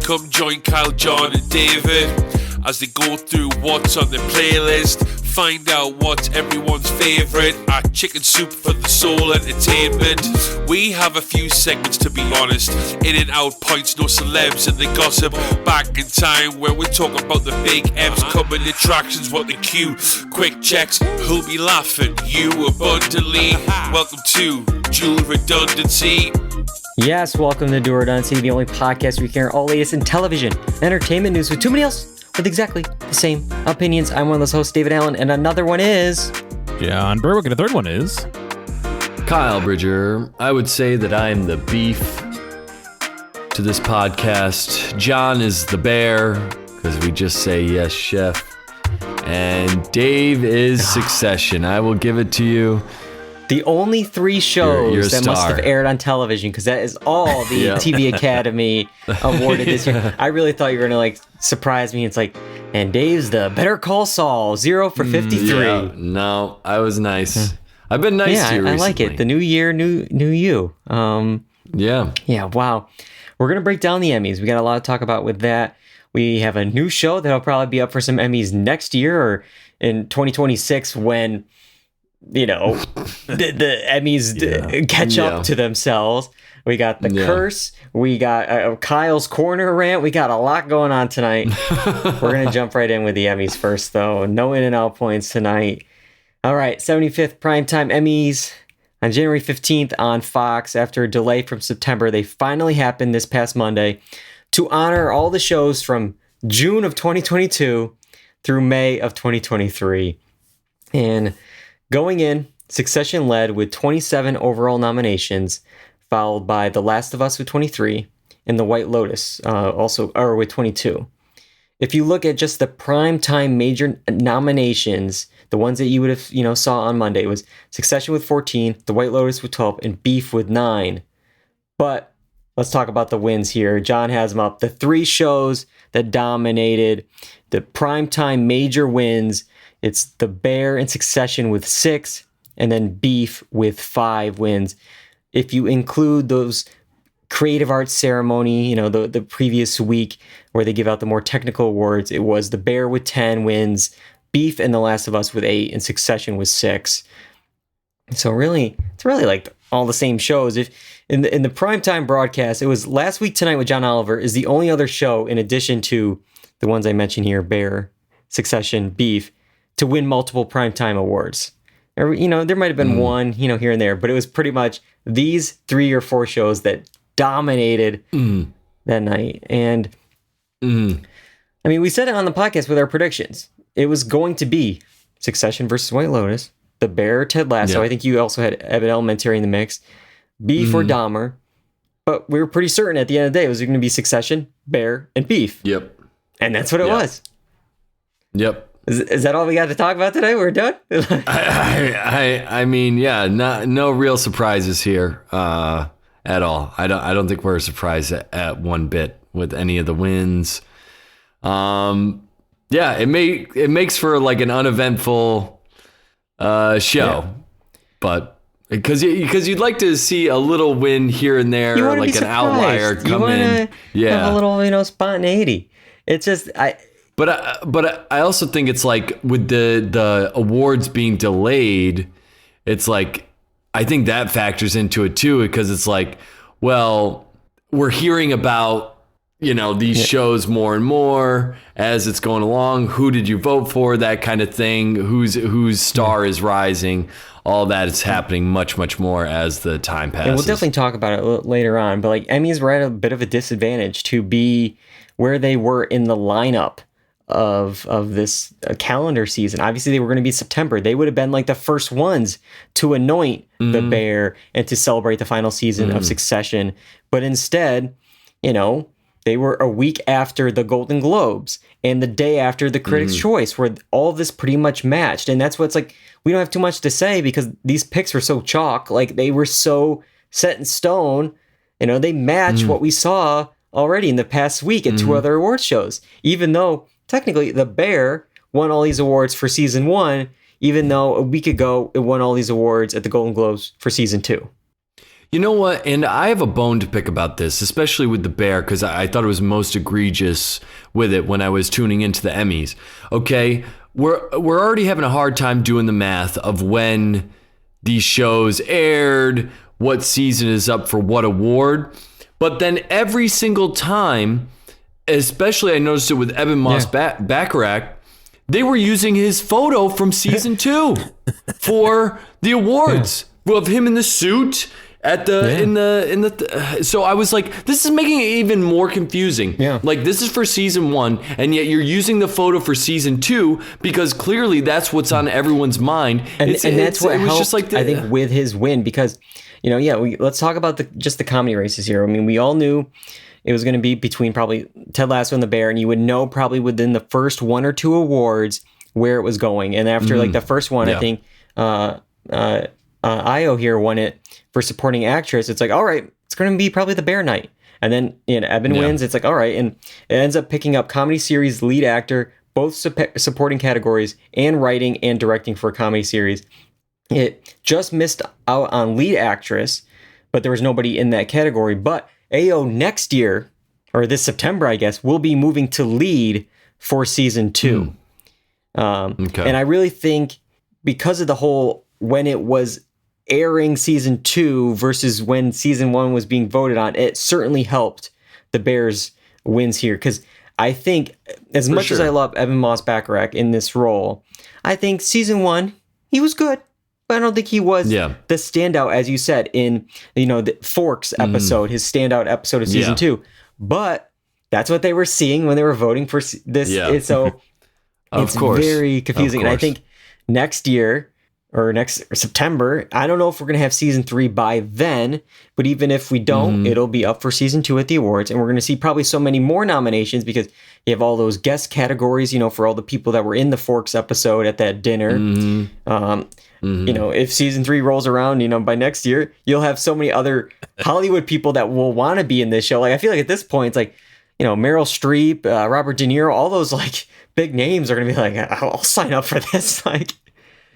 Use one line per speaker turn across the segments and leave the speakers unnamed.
Come join Kyle, John and David as they go through what's on the playlist. Find out what's everyone's favourite at Chicken Soup for the Soul Entertainment. We have a few segments, to be honest. In and out points, no celebs and the gossip. Back in time where we're talking about the big M's, coming attractions, what the cue. Quick checks, who'll be laughing? You abundantly. Welcome to Dual Redundancy.
Yes, welcome to Dual Redundancy, the only podcast where we hear all latest in television, entertainment news with too many else with exactly the same opinions. I'm one of those hosts, David Allen, and another one is...
John Berwick, and a third one is...
Kyle Bridger. I would say that I'm the beef to this podcast. John is the bear, because we just say yes, chef. And Dave is Succession. I will give it to you.
The only three shows
You're a
that must have aired on television, because that is all the TV Academy awarded this year. I really thought you were going to surprise me. It's and Dave's the Better Call Saul, 0 for 53.
Yeah, no, I was nice. I've been nice to you recently.
I like it. The new year, new you. Yeah, wow. We're going to break down the Emmys. We got a lot to talk about with that. We have a new show that'll probably be up for some Emmys next year or in 2026 when... the Emmys catch up to themselves. We got the curse. We got Kyle's corner rant. We got a lot going on tonight. We're going to jump right in with the Emmys first, though. No in and out points tonight. All right, 75th Primetime Emmys on January 15th on Fox. After a delay from September, they finally happened this past Monday to honor all the shows from June of 2022 through May of 2023. And going in, Succession led with 27 overall nominations, followed by The Last of Us with 23, and The White Lotus with 22. If you look at just the primetime major nominations, the ones that you would have saw on Monday, was Succession with 14, The White Lotus with 12, and Beef with 9. But let's talk about the wins here. John has them up. The three shows that dominated the primetime major wins. It's The Bear and Succession with 6, and then Beef with 5 wins. If you include those creative arts ceremony, the previous week where they give out the more technical awards, it was The Bear with 10 wins, Beef and The Last of Us with 8, and Succession with 6. So really, it's really all the same shows. If in the primetime broadcast, it was Last Week Tonight with John Oliver is the only other show in addition to the ones I mentioned here, Bear, Succession, Beef, to win multiple primetime awards. There might have been one, here and there, but it was pretty much these 3 or 4 shows that dominated that night. And I mean, we said it on the podcast with our predictions. It was going to be Succession versus White Lotus, The Bear, Ted Lasso. I think you also had Abbott Elementary in the mix, Beef or Dahmer. But we were pretty certain at the end of the day it was going to be Succession, Bear, and Beef.
Yep.
And that's what it was.
Yep.
Is that all we got to talk about today? We're done?
I mean, no real surprises here at all. I don't think we're surprised at one bit with any of the wins. It makes for an uneventful show, but because you'd like to see a little win here and there, like an outlier come in. Yeah,
have a little spontaneity. It's just
But I also think it's with the awards being delayed, it's I think that factors into it too, because it's we're hearing about these shows more and more as it's going along. Who did you vote for? That kind of thing. Whose star is rising? All that is happening much, much more as the time passes.
And we'll definitely talk about it later on. But Emmys were at a bit of a disadvantage to be where they were in the lineup of this calendar season. Obviously they were going to be September. They would have been the first ones to anoint the Bear and to celebrate the final season of Succession. But instead, they were a week after the Golden Globes and the day after the Critics' Choice, where all this pretty much matched. And that's what's we don't have too much to say because these picks were so chalk, they were so set in stone. They match what we saw already in the past week at 2 other award shows, even though technically The Bear won all these awards for season 1, even though a week ago it won all these awards at the Golden Globes for season 2.
You know what? And I have a bone to pick about this, especially with The Bear, because I thought it was most egregious with it when I was tuning into the Emmys. Okay, we're already having a hard time doing the math of when these shows aired, what season is up for what award. But then every single time, especially I noticed it with Evan Moss Bacharach, they were using his photo from season 2 for the awards of him in the suit at the in the so I was like, this is making it even more confusing. Like, this is for season 1, and yet you're using the photo for season 2 because clearly that's what's on everyone's mind.
And that's what helped, just like I think, with his win, because let's talk about just the comedy races here. I mean, we all knew it was going to be between probably Ted Lasso and The Bear, and you would know probably within the first 1 or 2 awards where it was going. And after like the first one, I think Io here won it for supporting actress. It's like, all right, it's going to be probably The Bear night. And then Evan wins. It's like, all right, and it ends up picking up comedy series lead actor, both supporting categories, and writing and directing for a comedy series. It just missed out on lead actress, but there was nobody in that category. But AO next year, or this September, I guess, will be moving to lead for season 2. And I really think because of the whole, when it was airing season 2 versus when season 1 was being voted on, it certainly helped the Bears' wins here. Because I think, as much as I love Evan Moss Bacharach in this role, I think season 1, he was good. But I don't think he was the standout, as you said, in the Forks episode, his standout episode of season 2. But that's what they were seeing when they were voting for this. So it's very confusing. And I think next year or next September, I don't know if we're going to have season 3 by then. But even if we don't, it'll be up for season 2 at the awards. And we're going to see probably so many more nominations because you have all those guest categories, for all the people that were in the Forks episode at that dinner. If season 3 rolls around, by next year, you'll have so many other Hollywood people that will want to be in this show. Like, I feel like at this point, it's like, Meryl Streep, Robert De Niro, all those like big names are going to be like, I'll sign up for this. Like,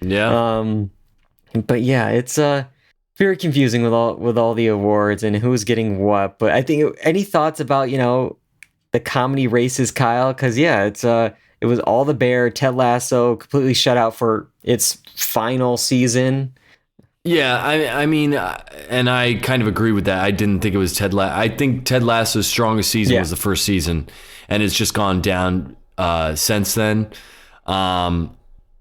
but yeah, it's very confusing with all the awards and who's getting what. But I think any thoughts about, the comedy races, Kyle? Because it was all The Bear, Ted Lasso, completely shut out for its final season.
Yeah, I mean, and I kind of agree with that. I didn't think it was Ted Lasso. I think Ted Lasso's strongest season was the first season, and it's just gone down since then.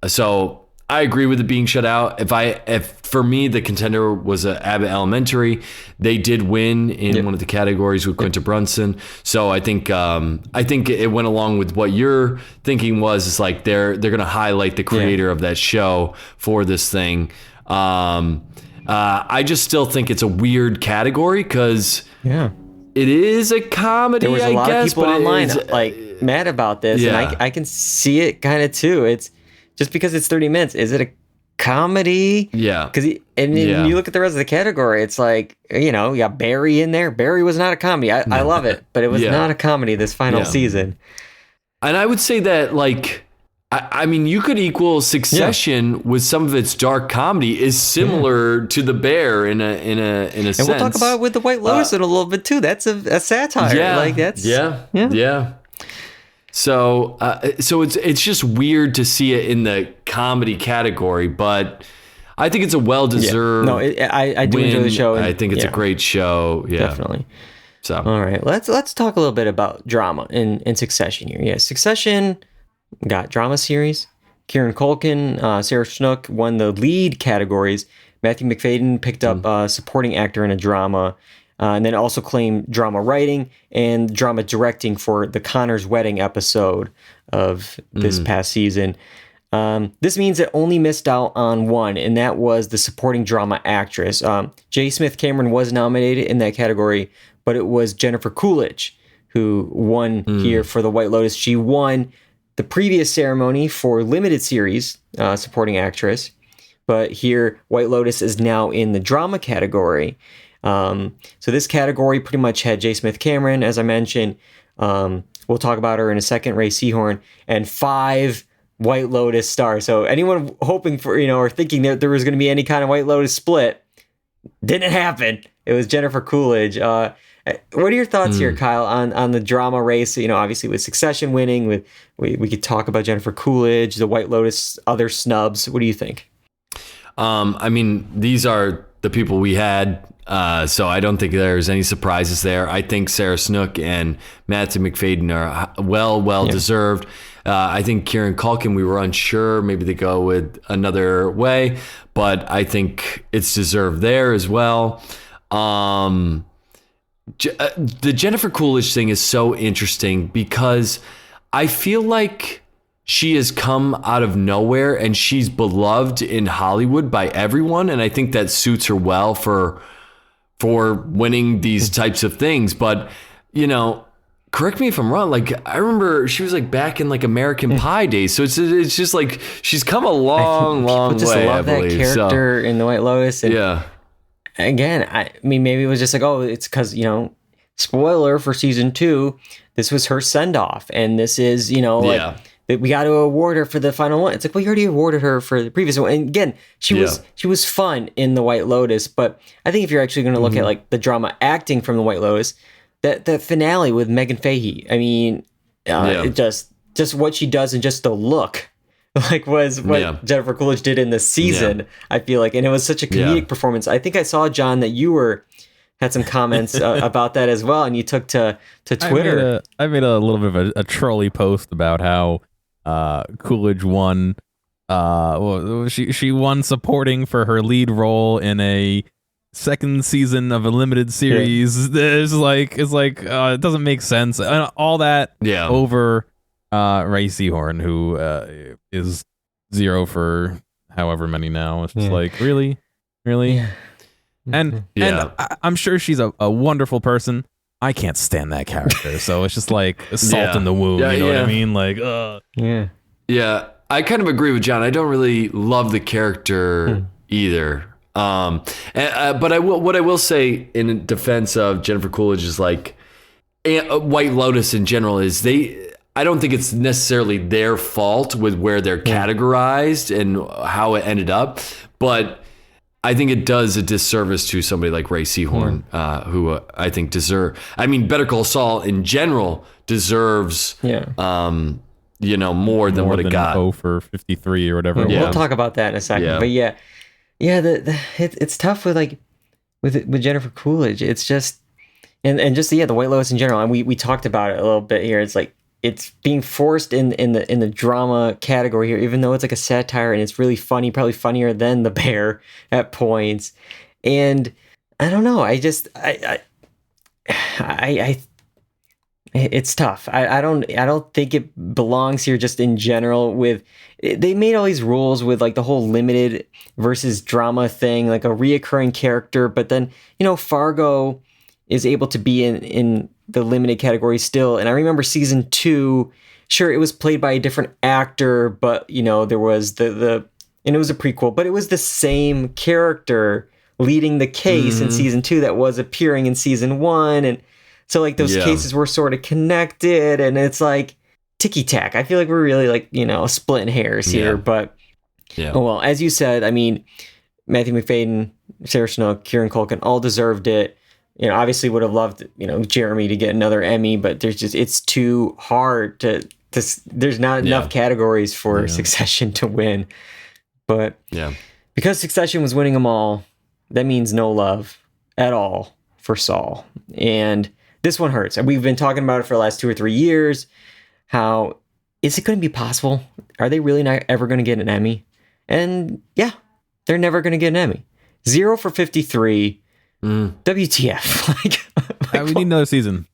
So I agree with it being shut out. If for me, the contender was Abbott Elementary. They did win in one of the categories with Quinta Brunson. So I think it went along with what you're thinking was, is like they're going to highlight the creator of that show for this thing. I just still think it's a weird category because it is a comedy.
There was a lot of people online like mad about this, and I can see it kind of too. It's just because it's 30 minutes. Is it a comedy? Yeah. Because you look at the rest of the category, it's like, you got Barry in there. Barry was not a comedy. I love it, but it was not a comedy this final season.
And I would say that, like, I mean, you could equal Succession with some of its dark comedy is similar to The Bear in a sense.
And we'll talk about it with The White Lotus in a little bit too. That's a satire.
Yeah.
Like that's
So it's just weird to see it in the comedy category, but I think it's a well-deserved.
No, I do enjoy the show. And,
I think it's a great show. Yeah,
definitely.
So
all right, let's talk a little bit about drama in Succession here. Yeah, Succession got drama series. Kieran Culkin, Sarah Snook won the lead categories. Matthew McFadden picked up supporting actor in a drama. And then also claimed drama writing and drama directing for the Connor's Wedding episode of this past season. This means it only missed out on one, and that was the supporting drama actress. J. Smith Cameron was nominated in that category, but it was Jennifer Coolidge who won here for The White Lotus. She won the previous ceremony for limited series supporting actress, but here White Lotus is now in the drama category. So this category pretty much had J. Smith Cameron, as I mentioned. We'll talk about her in a second, Ray Seahorn, and 5 White Lotus stars. So anyone hoping for, or thinking that there was going to be any kind of White Lotus split, didn't happen. It was Jennifer Coolidge. What are your thoughts here, Kyle, on the drama race? You know, obviously with Succession winning, we could talk about Jennifer Coolidge, the White Lotus, other snubs. What do you think?
I mean, these are the people we had, so I don't think there's any surprises there. I think Sarah Snook and Matthew McFadyen are well deserved. I think Kieran Culkin, we were unsure. Maybe they go with another way, but I think it's deserved there as well. The Jennifer Coolidge thing is so interesting because I feel like she has come out of nowhere and she's beloved in Hollywood by everyone. And I think that suits her well for winning these types of things. But, you know, correct me if I'm wrong. Like, I remember she was like back in like American Pie days. So it's just like she's come a long way.
Just love that character in The White Lotus. And
yeah.
Again, I mean, maybe it was just like, oh, it's because, you know, spoiler for season 2, this was her send off. And this is, you know, like, we got to award her for the final one. It's like, well, you already awarded her for the previous one. And again, she was fun in The White Lotus. But I think if you're actually going to look at like the drama acting from The White Lotus, that the finale with Megan Fahey, I mean, it just what she does and just the look, like was what Jennifer Coolidge did in the season. I feel like, and it was such a comedic performance. I think I saw, John, that you had some comments about that as well, and you took to Twitter.
I made a little bit of a trolley post about how Coolidge won. She won supporting for her lead role in a second season of a limited series. It's like it doesn't make sense. All that over Ray Seahorn, who is 0 for however many now. It's just like really. And I'm sure she's a wonderful person. I can't stand that character, so it's just like salt in the wound. You know what I mean? Like,
yeah. I kind of agree with John. I don't really love the character either. But what I will say in defense of Jennifer Coolidge is like White Lotus in general is I don't think it's necessarily their fault with where they're categorized and how it ended up, but I think it does a disservice to somebody like Ray Seahorn, who I think Better Call Saul in general deserves, you know, more than what it got.
0 for 53 or whatever.
We'll talk about that in a second. But it's tough with Jennifer Coolidge. It's just and just the White Lotus in general. And we talked about it a little bit here. It's like it's being forced in the drama category here, even though it's like a satire and it's really funny, probably funnier than The Bear at points. And I don't know. It's tough. I don't think it belongs here just in general. They made all these rules with like the whole limited versus drama thing, like a reoccurring character, but then, you know, Fargo is able to be in the limited category still. And I remember season 2, sure, it was played by a different actor, but you know, there was and it was a prequel, but it was the same character leading the case in season 2 that was appearing in season 1. And so like those cases were sort of connected, and it's like ticky-tack. I feel like we're really like, you know, splitting hairs here, but well, as you said, I mean, Matthew McFadyen, Sarah Snook, Kieran Culkin all deserved it. You know, obviously would have loved, you know, Jeremy to get another Emmy, but it's too hard to there's not enough categories for Succession to win. But because Succession was winning them all, that means no love at all for Saul. And this one hurts. And we've been talking about it for the last 2 or 3 years. How is it going to be possible? Are they really not ever going to get an Emmy? And they're never going to get an Emmy. 0 for 53. WTF?
We need another season.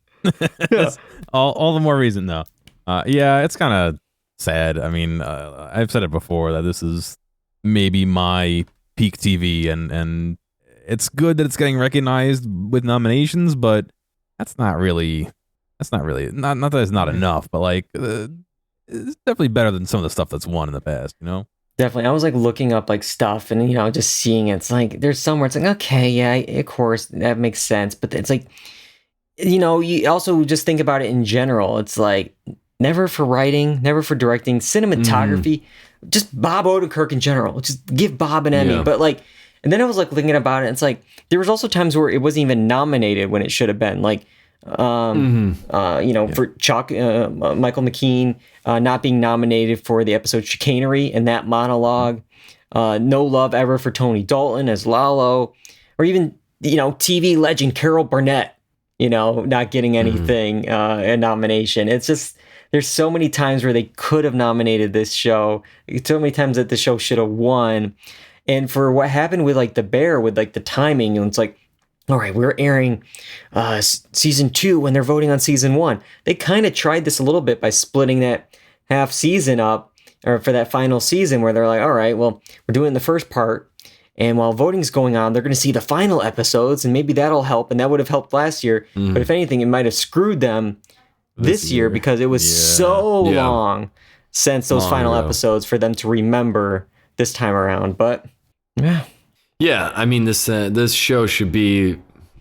all the more reason though. It's kind of sad. I mean, I've said it before that this is maybe my peak TV, and it's good that it's getting recognized with nominations, but that's not really not that it's not enough, but like it's definitely better than some of the stuff that's won in the past, you know?
Definitely. I was like looking up like stuff and, you know, just seeing it. It's like there's somewhere it's like, okay, yeah, of course that makes sense. But it's like, you know, you also just think about it in general. It's like never for writing, never for directing, cinematography, just Bob Odenkirk in general. Just give Bob an Emmy. But like And then I was like thinking about it. And it's like there was also times where it wasn't even nominated when it should have been. Like, for Chuck, Michael McKean not being nominated for the episode Chicanery and that monologue. No love ever for Tony Dalton as Lalo, or even TV legend Carol Burnett. Not getting anything a nomination. It's just there's so many times where they could have nominated this show. So many times that the show should have won. And for what happened with like The Bear, with like the timing, and it's like, all right, we're airing season 2 when they're voting on season 1. They kind of tried this a little bit by splitting that half season up, or for that final season, where they're like, all right, well, we're doing the first part, and while voting's going on, they're going to see the final episodes, and maybe that'll help, and that would have helped last year. But if anything, it might have screwed them this year because it was so long since those final episodes for them to remember this time around. But
yeah, I mean, this show should be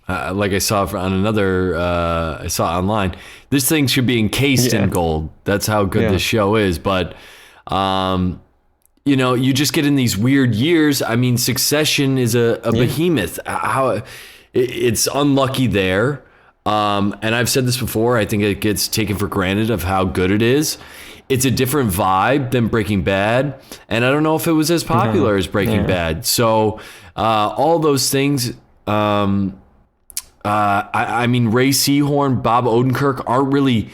like I saw on another I saw online. This thing should be encased in gold. That's how good this show is. But you just get in these weird years. I mean, Succession is a behemoth. How it's unlucky there. And I've said this before. I think it gets taken for granted of how good it is. It's a different vibe than Breaking Bad, and I don't know if it was as popular as Breaking Bad. So all those things. I mean, Ray Seahorn, Bob Odenkirk aren't really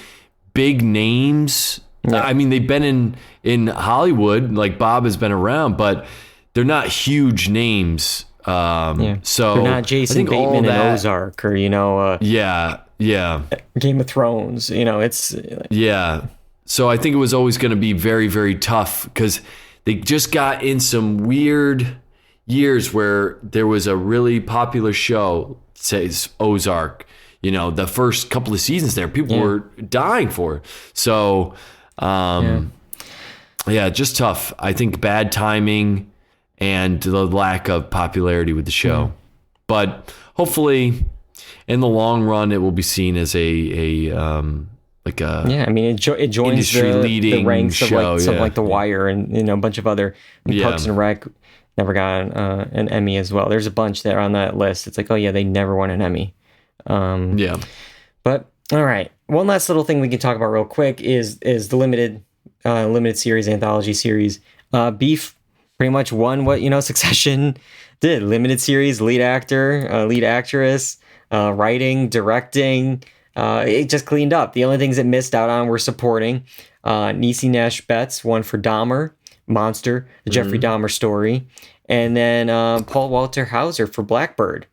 big names. Yeah. I mean, they've been in Hollywood, like Bob has been around, but they're not huge names. So
they're not Jason Bateman in Ozark, or Game of Thrones. It's
So I think it was always going to be very, very tough because they just got in some weird years where there was a really popular show, says Ozark. The first couple of seasons there, people were dying for it. So, just tough. I think bad timing and the lack of popularity with the show. But hopefully, in the long run, it will be seen as it
joins the ranks
show,
of like something like The Wire and a bunch of other Parks and Rec never got an Emmy as well. There's a bunch there on that list. It's like, oh yeah, they never won an Emmy. But all right, one last little thing we can talk about real quick is the limited series, anthology series. Beef pretty much won what Succession did. Limited series, lead actor, lead actress, writing, directing. It just cleaned up. The only things it missed out on were supporting. Niecy Nash Betts won for Dahmer, Monster, the Jeffrey Dahmer story, and then Paul Walter Hauser for Blackbird,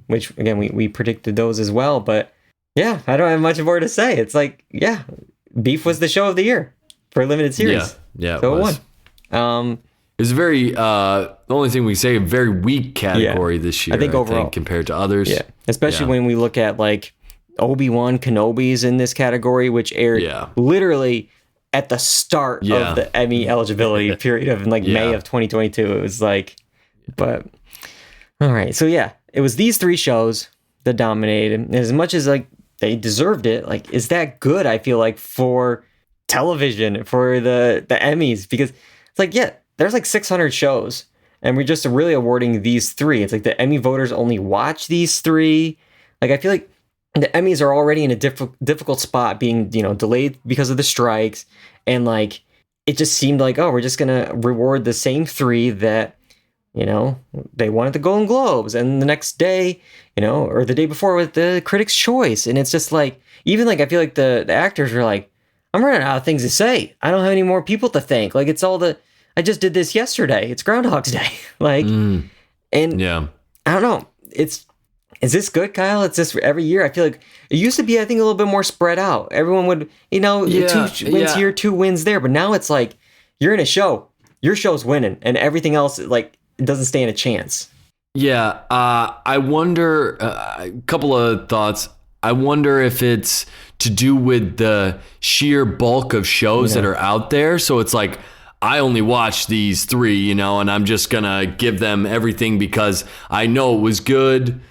which again we predicted those as well. But yeah, I don't have much more to say. It's like Beef was the show of the year for a limited series. So it won.
It's very the only thing we say a very weak category this year. I think overall compared to others.
Yeah, especially when we look at like Obi-Wan Kenobi's in this category, which aired literally at the start of the Emmy eligibility period of May of 2022. It was like, but all right. So it was these 3 shows that dominated. And as much as like they deserved it, like, is that good? I feel like for television, for the Emmys, because it's like, there's like 600 shows and we're just really awarding these 3. It's like the Emmy voters only watch these 3. Like, I feel like the Emmys are already in a difficult spot, being delayed because of the strikes, and like it just seemed like, oh, we're just gonna reward the same 3 that they won at the Golden Globes, and the next day, or the day before with the Critics' Choice, and it's just like, even like I feel like the actors were like, I'm running out of things to say. I don't have any more people to thank. Like, it's all I just did this yesterday. It's Groundhog's Day. Like, and I don't know. Is this good, Kyle? It's just every year. I feel like it used to be, I think, a little bit more spread out. Everyone would, 2 wins here, 2 wins there. But now it's like, you're in a show. Your show's winning. And everything else, like, it doesn't stand a chance.
Yeah. I wonder, a couple of thoughts. I wonder if it's to do with the sheer bulk of shows that are out there. So it's like, I only watch these 3, and I'm just going to give them everything because I know it was good.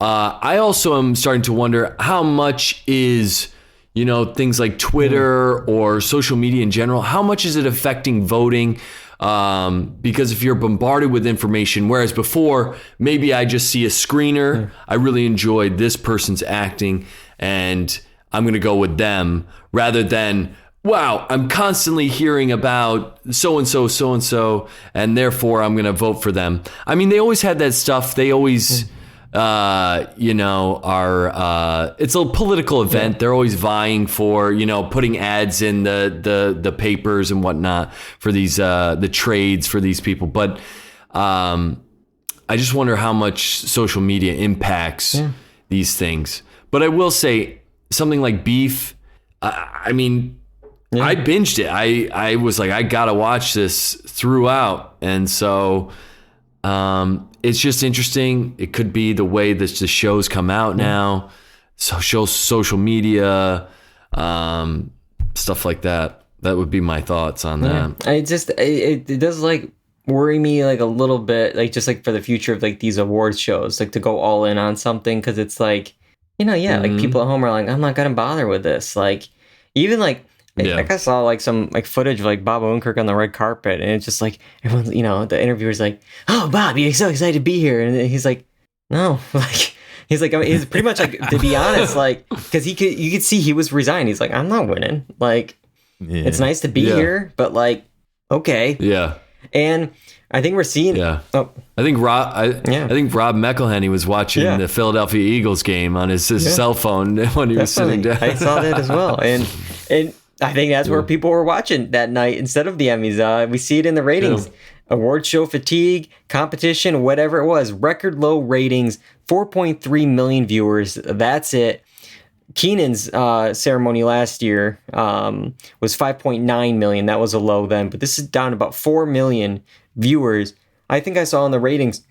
I also am starting to wonder how much is, things like Twitter or social media in general, how much is it affecting voting? Because if you're bombarded with information, whereas before, maybe I just see a screener, I really enjoyed this person's acting, and I'm going to go with them, rather than, wow, I'm constantly hearing about so-and-so, and therefore I'm going to vote for them. I mean, they always had that stuff. They always, it's a political event. They're always vying for, putting ads in the papers and whatnot for these, the trades for these people. But I just wonder how much social media impacts these things. But I will say something like Beef, I binged it. I was like, I gotta watch this throughout, and so it's just interesting. It could be the way that the shows come out now, social media, stuff like that. That would be my thoughts on that.
It does like worry me like a little bit, like just like for the future of like these awards shows, like to go all in on something, because it's like, like people at home are like, I'm not gonna bother with this. Like even like. Like I saw like some like footage of like Bob Odenkirk on the red carpet, and it's just like everyone's, the interviewer's like, "Oh, Bob, you're so excited to be here," and he's like, "No," like he's like, he's pretty much like, to be honest, like, because you could see he was resigned. He's like, "I'm not winning. Like, it's nice to be here, but like, okay, And I think we're seeing.
I think Rob McElhenney was watching the Philadelphia Eagles game on his cell phone when he was sitting down.
I saw that as well, and. I think that's where people were watching that night instead of the Emmys. We see it in the ratings. Yeah. Award show fatigue, competition, whatever it was. Record low ratings, 4.3 million viewers. That's it. Keenan's ceremony last year was 5.9 million. That was a low then. But this is down about 4 million viewers. I think I saw in the ratings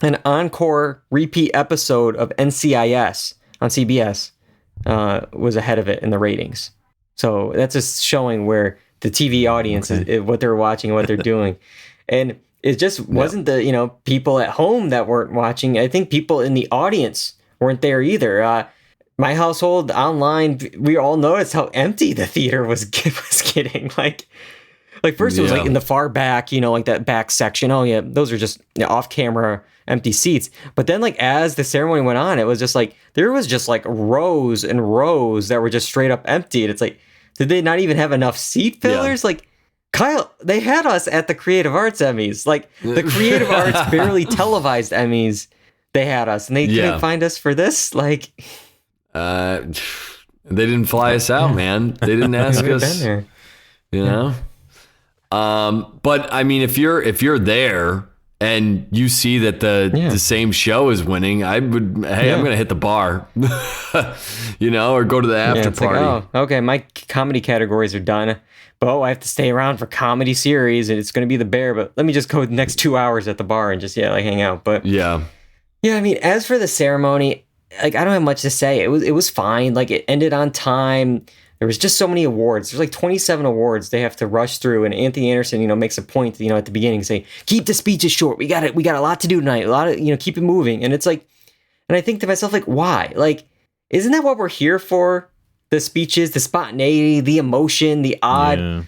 an encore repeat episode of NCIS on CBS was ahead of it in the ratings. So that's just showing where the TV audience is, what they're watching and what they're doing. And it just wasn't the, people at home that weren't watching. I think people in the audience weren't there either. My household online, we all noticed how empty the theater was getting. Like first it was like in the far back, like that back section. Oh yeah, those are just off camera empty seats. But then like as the ceremony went on, it was just like there was just like rows and rows that were just straight up empty. And it's like, did they not even have enough seat fillers? Like, Kyle, they had us at the Creative Arts Emmys. Like the Creative Arts barely televised Emmys, they had us, and they couldn't find us for this. Like,
they didn't fly us out, man. They didn't ask us. Been there. But I mean, if you're there and you see that the same show is winning, I would, I'm going to hit the bar, or go to the after party.
Like, oh, okay, my comedy categories are done. But I have to stay around for comedy series, and it's going to be The Bear. But let me just go the next 2 hours at the bar and just hang out. But yeah. I mean, as for the ceremony, like I don't have much to say. It was fine. Like it ended on time. There was just so many awards. There's like 27 awards they have to rush through. And Anthony Anderson, makes a point, at the beginning, saying, keep the speeches short. We got a lot to do tonight. A lot of, keep it moving. And it's like, and I think to myself, like, why? Like, isn't that what we're here for? The speeches, the spontaneity, the emotion, the odd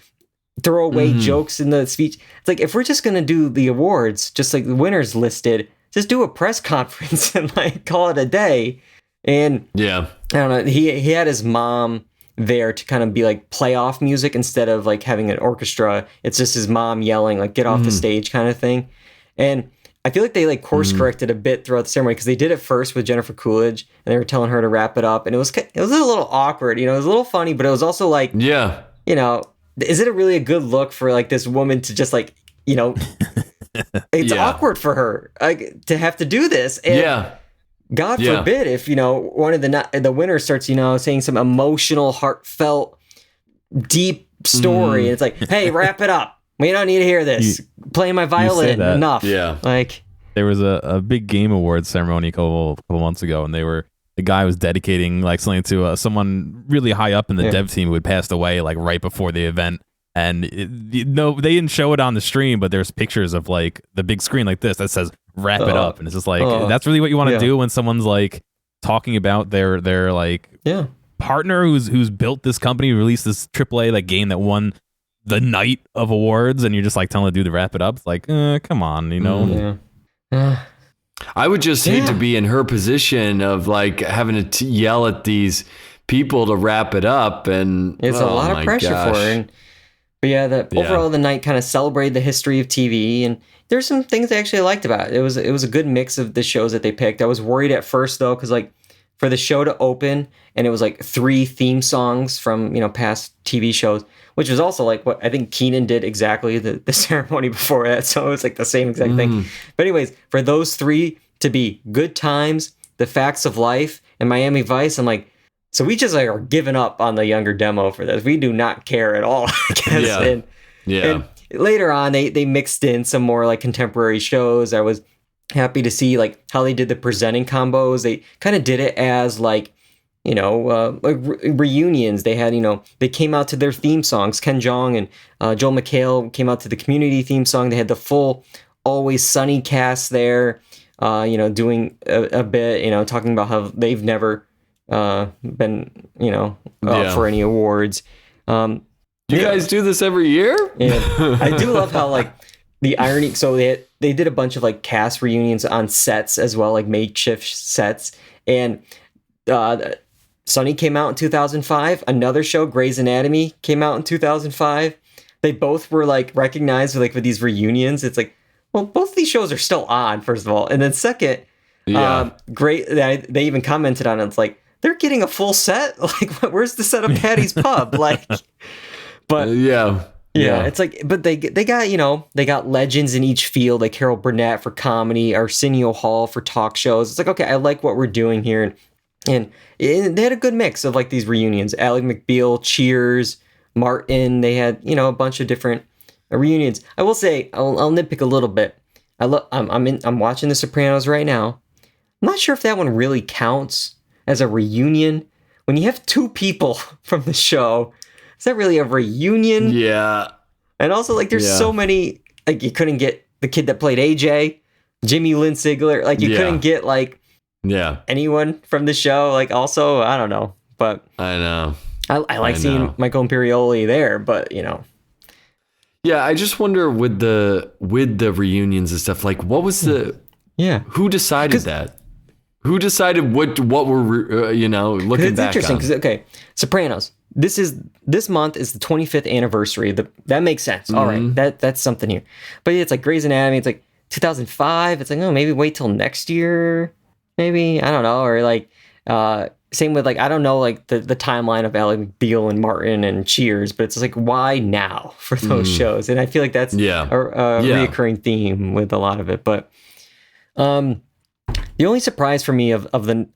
throwaway jokes in the speech. It's like, if we're just going to do the awards, just like the winners listed, just do a press conference and like call it a day. And I don't know. He had his mom there to kind of be like playoff music instead of like having an orchestra. It's just his mom yelling like get off the stage kind of thing. And I feel like they like course corrected a bit throughout the ceremony because they did it first with Jennifer Coolidge and they were telling her to wrap it up, and it was a little awkward. It was a little funny, but it was also like is it really a good look for like this woman to just like it's awkward for her like to have to do this. And God forbid if, one of the winners starts, saying some emotional, heartfelt, deep story. And it's like, hey, wrap it up. We don't need to hear this. Playing my violin enough. Yeah. Like
there was a big Game Awards ceremony a couple months ago, and the guy was dedicating like something to someone really high up in the dev team who had passed away like right before the event. And they didn't show it on the stream, but there's pictures of like the big screen like this that says wrap it up. And it's just like, that's really what you want to do when someone's like talking about their like partner who's built this company, released this AAA like game that won the night of awards and you're just like telling the dude to wrap it up. It's like, come on, you know?
Yeah.
I would just hate to be in her position of like having to yell at these people to wrap it up, and
it's a lot of pressure for her. But yeah, overall the night kind of celebrated the history of TV, and there's some things I actually liked about it. It was a good mix of the shows that they picked. I was worried at first though, because like for the show to open, and it was like 3 theme songs from past TV shows, which was also like what I think Keenan did exactly the ceremony before that, so it was like the same exact thing. But anyways, for those 3 to be Good Times, The Facts of Life, and Miami Vice, I'm like, so we just like are giving up on the younger demo for this. We do not care at all, I guess. And later on, they mixed in some more like contemporary shows. I was happy to see like how they did the presenting combos. They kind of did it as like, like reunions. They had, they came out to their theme songs. Ken Jeong and Joel McHale came out to the Community theme song. They had the full Always Sunny cast there, doing a bit, talking about how they've never been up for any awards.
You guys do this every year?
Yeah, I do love how like the irony. So they did a bunch of like cast reunions on sets as well, like makeshift sets. And Sunny came out in 2005. Another show, Grey's Anatomy, came out in 2005. They both were like recognized with these reunions. It's like, well, both of these shows are still on, first of all, and then second, great. They even commented on it. It's like, they're getting a full set. Like, where's the set of Patty's Pub? Like, but yeah, it's like, but they got they got legends in each field, like Carol Burnett for comedy, Arsenio Hall for talk shows. It's like, okay, I like what we're doing here, and they had a good mix of like these reunions. Ally McBeal, Cheers, Martin. They had a bunch of different reunions. I will say, I'll nitpick a little bit. I'm watching The Sopranos right now. I'm not sure if that one really counts as a reunion. When you have 2 people from the show, is that really a reunion?
Yeah.
And also, like, there's so many, like, you couldn't get the kid that played AJ, Jimmy Lynn Sigler, like, you couldn't get, like, anyone from the show. Like, also, I don't know, but
I know.
I like seeing Michael Imperioli there, but,
Yeah, I just wonder with the reunions and stuff, like, what was who decided that? Who decided what we're looking back
interesting
on?
because okay, Sopranos. This month is the 25th anniversary. That makes sense. All right, that's something here. But it's like Grey's Anatomy. It's like 2005. It's like, oh, maybe wait till next year. Maybe, I don't know. Or like same with like, I don't know, like the timeline of Ally McBeal and Martin and Cheers. But it's like, why now for those shows? And I feel like that's a reoccurring theme with a lot of it. But the only surprise for me of the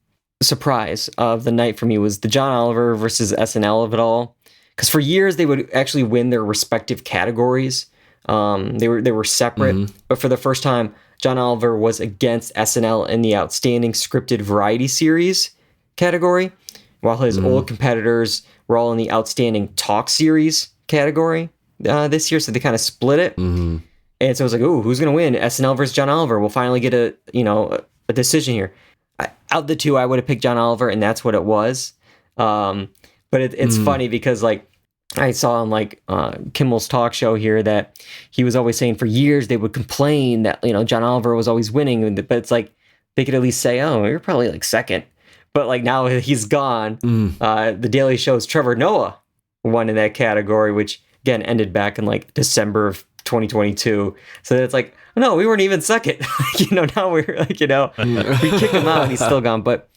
night for me was the John Oliver versus SNL of it all. Because for years they would actually win their respective categories. They were separate, but for the first time, John Oliver was against SNL in the Outstanding Scripted Variety Series category, while his old competitors were all in the Outstanding Talk Series category this year. So they kind of split it. And so it was like, ooh, who's going to win? SNL versus John Oliver. We'll finally get a decision here. Out the 2, I would have picked John Oliver, and that's what it was. But it's funny because like I saw on like Kimmel's talk show here that he was always saying for years they would complain that John Oliver was always winning, but it's like they could at least say, oh, you're probably like second. But like now he's gone. The Daily Show's Trevor Noah won in that category, which again ended back in like December of 2022. So it's like, no, we weren't even second. Now we're like, we kick him out and he's still gone. But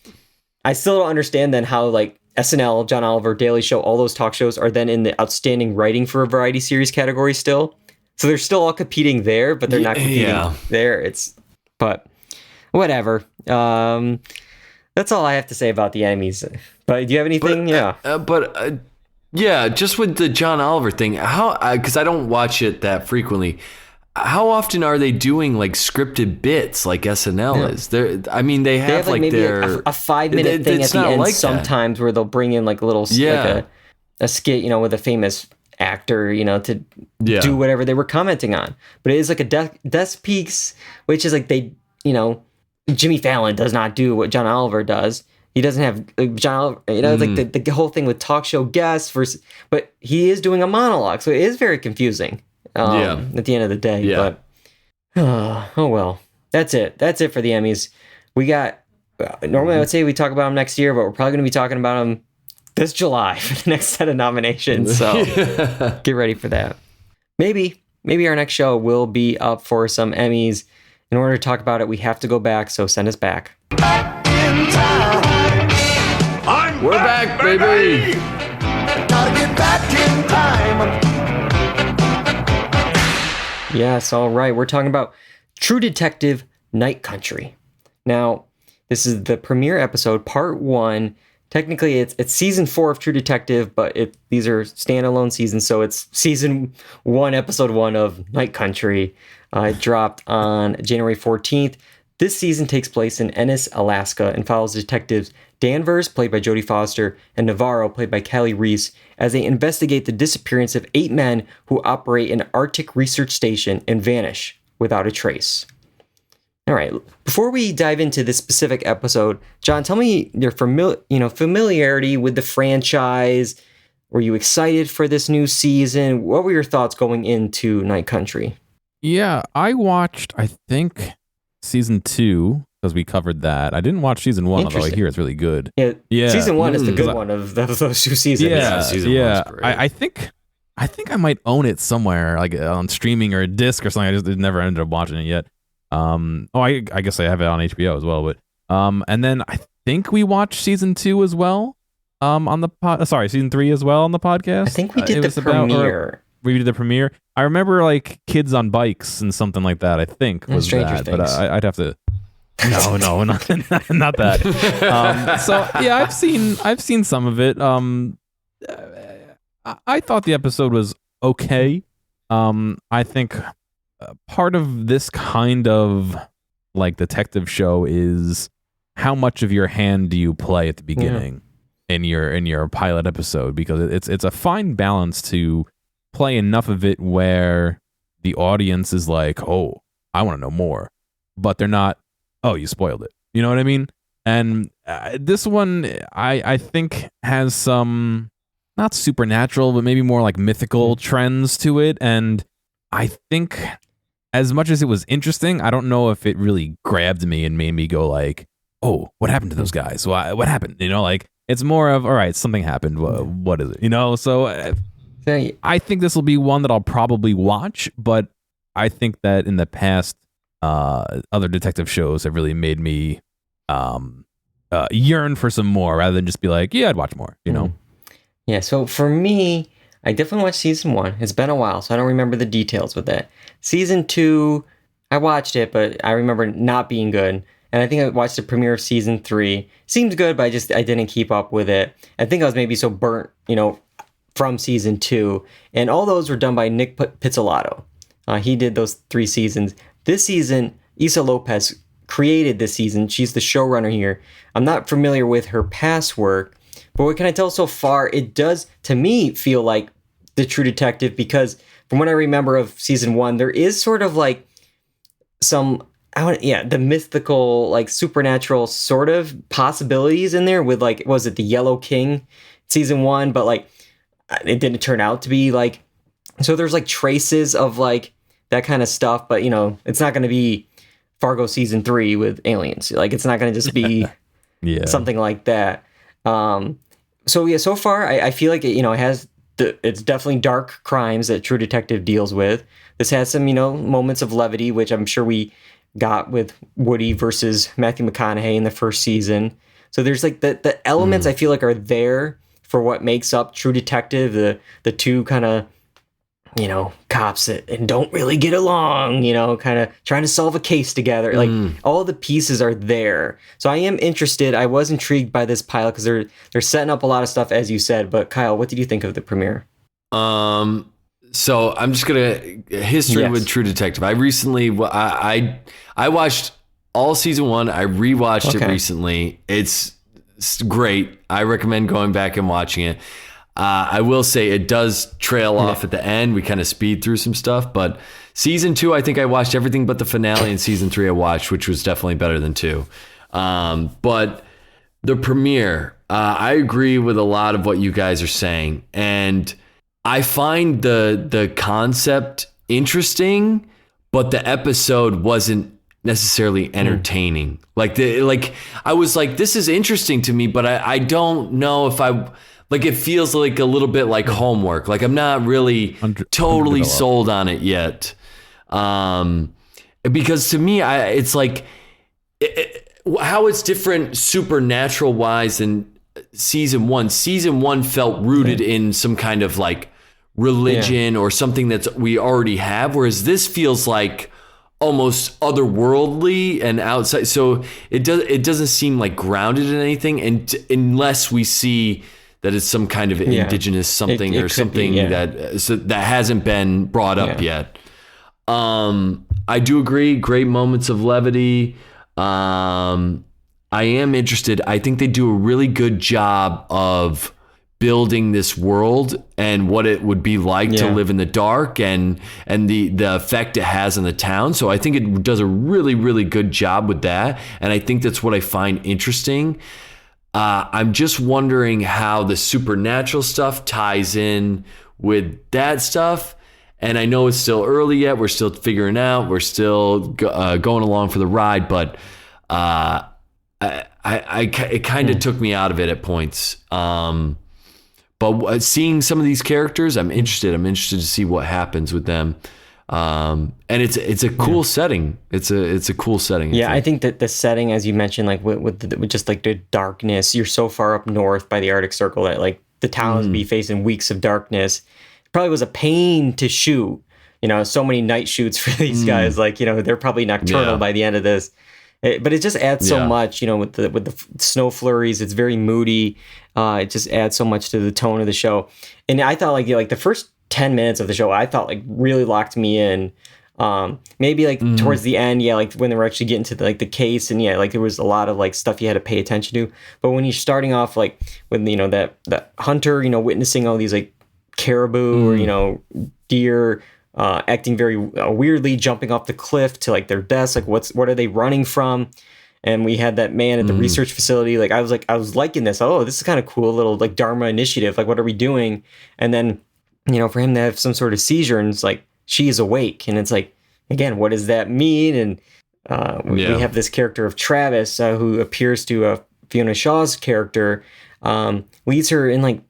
I still don't understand then how like SNL, John Oliver, Daily Show, all those talk shows are then in the Outstanding Writing for a Variety Series category still. So they're still all competing there, but they're not competing there. But whatever. That's all I have to say about the Emmys. But do you have anything?
Just with the John Oliver thing, because I don't watch it that frequently. How often are they doing like scripted bits like SNL is? They have like
maybe
their
a 5-minute thing at the end like sometimes where they'll bring in like a little like a skit, with a famous actor, to do whatever they were commenting on. But it is like a desk piece, which is like they, Jimmy Fallon does not do what John Oliver does. He doesn't have John, it's like the whole thing with talk show guests versus, but he is doing a monologue, so it is very confusing. At the end of the day.
Yeah.
But oh well, that's it. That's it for the Emmys. We got. Normally, I would say we talk about them next year, but we're probably going to be talking about them this July for the next set of nominations. So get ready for that. Maybe our next show will be up for some Emmys. In order to talk about it, we have to go back. So send us back.
We're back, baby.
Gotta get back in time.
Yes, all right. We're talking about True Detective Night Country. Now, this is the premiere episode, part 1. Technically, it's season 4 of True Detective, but these are standalone seasons, so it's season 1, episode 1 of Night Country. It dropped on January 14th. This season takes place in Ennis, Alaska, and follows detectives Danvers, played by Jodie Foster, and Navarro, played by Callie Reese, as they investigate the disappearance of 8 men who operate an Arctic research station and vanish without a trace. All right, before we dive into this specific episode, John, tell me your familiarity with the franchise. Were you excited for this new season? What were your thoughts going into Night Country?
Yeah, I watched, I think, season 2, because we covered that. I didn't watch season 1, although I hear it's really good.
Yeah. Season 1 is the good one of those 2 seasons.
Yeah,
season 1's great.
I think I might own it somewhere, like on streaming or a disc or something. I just never ended up watching it yet. I guess I have it on HBO as well, but and then I think we watched season 2 as well on the season 3 as well on the podcast.
I think we did the premiere.
We did the premiere. I remember like kids on bikes and something like that. I think was
Stranger
that,
Things.
but I'd have to. No, not that. So yeah, I've seen some of it. I thought the episode was okay. I think part of this kind of like detective show is how much of your hand do you play at the beginning in your pilot episode, because it's a fine balance to play enough of it where the audience is like, oh, I want to know more, but they're not, oh, you spoiled it. You know what I mean? And this one, I think has some, not supernatural, but maybe more like mythical trends to it. And I think as much as it was interesting, I don't know if it really grabbed me and made me go like, oh, what happened to those guys? What happened? You know, like it's more of, all right, something happened. What is it? You know, so I think this will be one that I'll probably watch, but I think that in the past, other detective shows have really made me yearn for some more rather than just be like, yeah, I'd watch more, you know?
Yeah, so for me, I definitely watched season 1. It's been a while, so I don't remember the details with that. Season 2, I watched it, but I remember not being good. And I think I watched the premiere of season 3. Seemed good, but I didn't keep up with it. I think I was maybe so burnt, from season 2. And all those were done by Nick Pizzolatto. He did those 3 seasons. This season, Issa Lopez created this season. She's the showrunner here. I'm not familiar with her past work, but what can I tell so far? It does, to me, feel like the True Detective, because from what I remember of season 1, there is sort of like some, the mythical, like supernatural sort of possibilities in there with like, was it the Yellow King season 1? But like, it didn't turn out to be like, so there's like traces of like that kind of stuff, but it's not going to be Fargo season 3 with aliens. Like it's not going to just be something like that. So far I feel like it has it's definitely dark crimes that True Detective deals with. This has some moments of levity, which I'm sure we got with Woody versus Matthew McConaughey in the first season. So there's like the elements I feel like are there for what makes up True Detective. The two kind of cops that and don't really get along, kind of trying to solve a case together. Like all the pieces are there. So I am interested. I was intrigued by this pilot because they're setting up a lot of stuff, as you said. But Kyle, what did you think of the premiere?
So I'm just gonna history with True Detective. I recently I watched all season 1. I rewatched it recently. It's great. I recommend going back and watching it. I will say it does trail off at the end. We kind of speed through some stuff, but season 2, I think I watched everything but the finale, and season 3 I watched, which was definitely better than 2. But The premiere. I agree with a lot of what you guys are saying, and I find the concept interesting, but the episode wasn't necessarily entertaining. Like I was like, this is interesting to me, but I don't know if I like. It feels like a little bit like homework. Like I'm not really totally sold on it yet. Because to me, it's like how it's different supernatural wise than season one. Season one felt rooted in some kind of like religion or something that we already have, whereas this feels like almost otherworldly and outside. So it doesn't seem like grounded in anything, and unless we see that it's some kind of indigenous something or something that hasn't been brought up yet. I do agree. Great moments of levity. I am interested. I think they do a really good job of building this world and what it would be like to live in the dark and the effect it has on the town. So I think it does a really, really good job with that. And I think that's what I find interesting. I'm just wondering how the supernatural stuff ties in with that stuff. And I know it's still early yet. We're still figuring out. We're still going along for the ride. But it kind of took me out of it at points. But seeing some of these characters, I'm interested. I'm interested to see what happens with them. And it's a cool setting. It's a cool setting.
Yeah, I think that the setting, as you mentioned, like with just like the darkness, you're so far up north by the Arctic Circle that like the towns be facing weeks of darkness. It probably was a pain to shoot. You know, so many night shoots for these guys. Like, you know, they're probably nocturnal by the end of this. But it just adds so much, you know, with the snow flurries. It's very moody. It just adds so much to the tone of the show. And I thought like the first 10 minutes of the show, I thought like really locked me in. Maybe like towards the end, like when they were actually getting to the case, and like there was a lot of like stuff you had to pay attention to. But when you're starting off like with, you know, that hunter, you know, witnessing all these like caribou or, you know, deer acting very weirdly, jumping off the cliff to like their deaths, like what are they running from? And we had that man at the research facility. Like I was liking this. Oh, this is kind of cool, little like Dharma initiative. Like, what are we doing? And then, you know, for him to have some sort of seizure, and it's like she is awake, and it's like, again, what does that mean? And we have this character of Travis who appears to Fiona Shaw's character, leads her in like